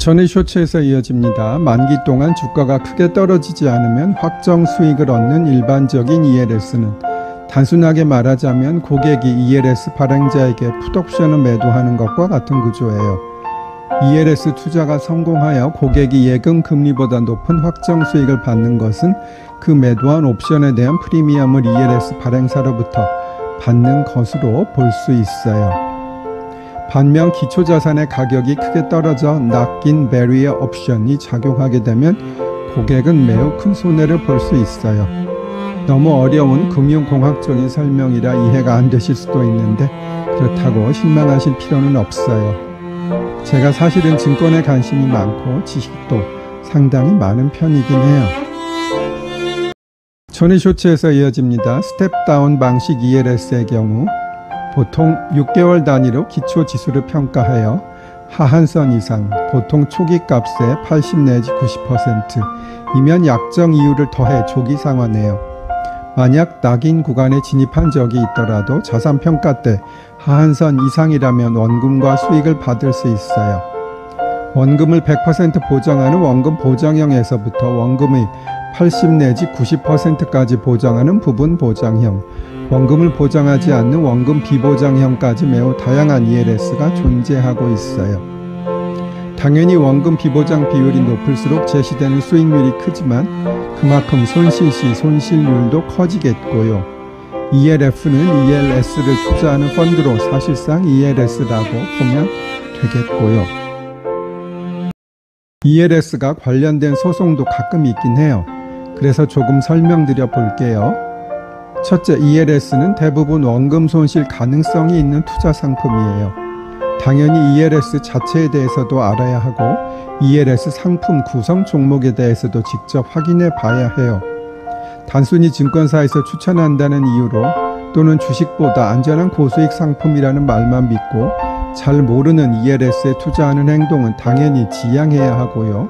전의 쇼츠에서 이어집니다. 만기 동안 주가가 크게 떨어지지 않으면 확정 수익을 얻는 일반적인 ELS는 단순하게 말하자면 고객이 ELS 발행자에게 풋옵션을 매도하는 것과 같은 구조예요. ELS 투자가 성공하여 고객이 예금 금리보다 높은 확정 수익을 받는 것은 그 매도한 옵션에 대한 프리미엄을 ELS 발행사로부터 받는 것으로 볼 수 있어요. 반면 기초자산의 가격이 크게 떨어져 락인 베리어 옵션이 작용하게 되면 고객은 매우 큰 손해를 볼 수 있어요. 너무 어려운 금융공학적인 설명이라 이해가 안 되실 수도 있는데 그렇다고 실망하실 필요는 없어요. 제가 사실은 증권에 관심이 많고 지식도 상당히 많은 편이긴 해요. 전의 쇼츠에서 이어집니다. 스텝다운 방식 ELS의 경우 보통 6개월 단위로 기초지수를 평가하여 하한선 이상, 보통 초기값의 80 내지 90%이면 약정 이유를 더해 조기 상환해요. 만약 낙인 구간에 진입한 적이 있더라도 자산평가 때 하한선 이상이라면 원금과 수익을 받을 수 있어요. 원금을 100% 보장하는 원금 보장형에서부터 원금의 80 내지 90%까지 보장하는 부분 보장형, 원금을 보장하지 않는 원금 비보장형까지 매우 다양한 ELS가 존재하고 있어요. 당연히 원금 비보장 비율이 높을수록 제시되는 수익률이 크지만 그만큼 손실 시 손실률도 커지겠고요. ELF는 ELS를 투자하는 펀드로 사실상 ELS라고 보면 되겠고요. ELS가 관련된 소송도 가끔 있긴 해요. 그래서 조금 설명드려 볼게요. 첫째, ELS는 대부분 원금 손실 가능성이 있는 투자 상품이에요. 당연히 ELS 자체에 대해서도 알아야 하고 ELS 상품 구성 종목에 대해서도 직접 확인해 봐야 해요. 단순히 증권사에서 추천한다는 이유로 또는 주식보다 안전한 고수익 상품이라는 말만 믿고 잘 모르는 ELS에 투자하는 행동은 당연히 지양해야 하고요.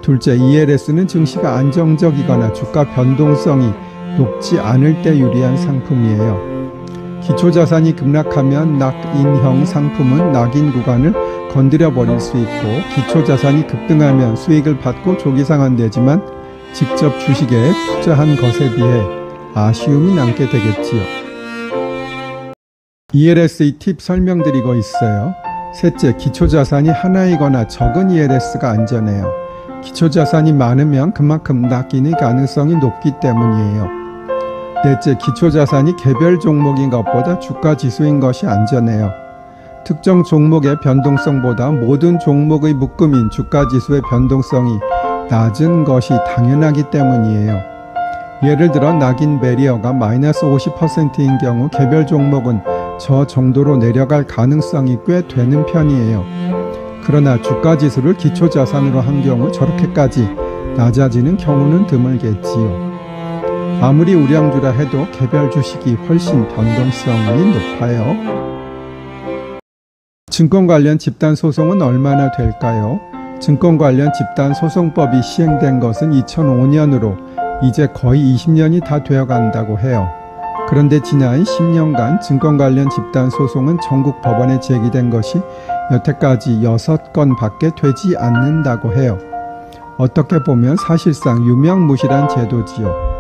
둘째, ELS는 증시가 안정적이거나 주가 변동성이 높지 않을 때 유리한 상품이에요. 기초자산이 급락하면 락인형 상품은 낙인 구간을 건드려 버릴 수 있고 기초자산이 급등하면 수익을 받고 조기 상환되지만 직접 주식에 투자한 것에 비해 아쉬움이 남게 되겠지요. ELS의 팁 설명드리고 있어요. 셋째, 기초자산이 하나이거나 적은 ELS가 안전해요. 기초자산이 많으면 그만큼 락인의 가능성이 높기 때문이에요. 넷째, 기초자산이 개별 종목인 것보다 주가지수인 것이 안전해요. 특정 종목의 변동성보다 모든 종목의 묶음인 주가지수의 변동성이 낮은 것이 당연하기 때문이에요. 예를 들어 낙인 베리어가 마이너스 50%인 경우 개별 종목은 저 정도로 내려갈 가능성이 꽤 되는 편이에요. 그러나 주가지수를 기초자산으로 한 경우 저렇게까지 낮아지는 경우는 드물겠지요. 아무리 우량주라 해도 개별 주식이 훨씬 변동성이 높아요. 증권 관련 집단 소송은 얼마나 될까요? 증권 관련 집단 소송법이 시행된 것은 2005년으로 이제 거의 20년이 다 되어 간다고 해요. 그런데 지난 10년간 증권 관련 집단 소송은 전국 법원에 제기된 것이 여태까지 6건 밖에 되지 않는다고 해요. 어떻게 보면 사실상 유명무실한 제도지요.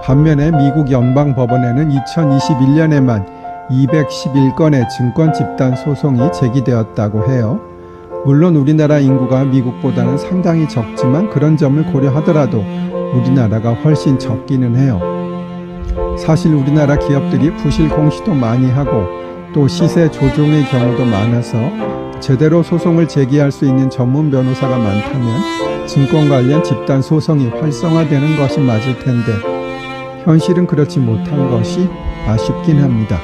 반면에 미국 연방법원에는 2021년에만 211건의 증권 집단 소송이 제기되었다고 해요. 물론 우리나라 인구가 미국보다는 상당히 적지만 그런 점을 고려하더라도 우리나라가 훨씬 적기는 해요. 사실 우리나라 기업들이 부실 공시도 많이 하고 또 시세 조종의 경우도 많아서 제대로 소송을 제기할 수 있는 전문 변호사가 많다면 증권 관련 집단 소송이 활성화되는 것이 맞을 텐데 현실은 그렇지 못한 것이 아쉽긴 합니다.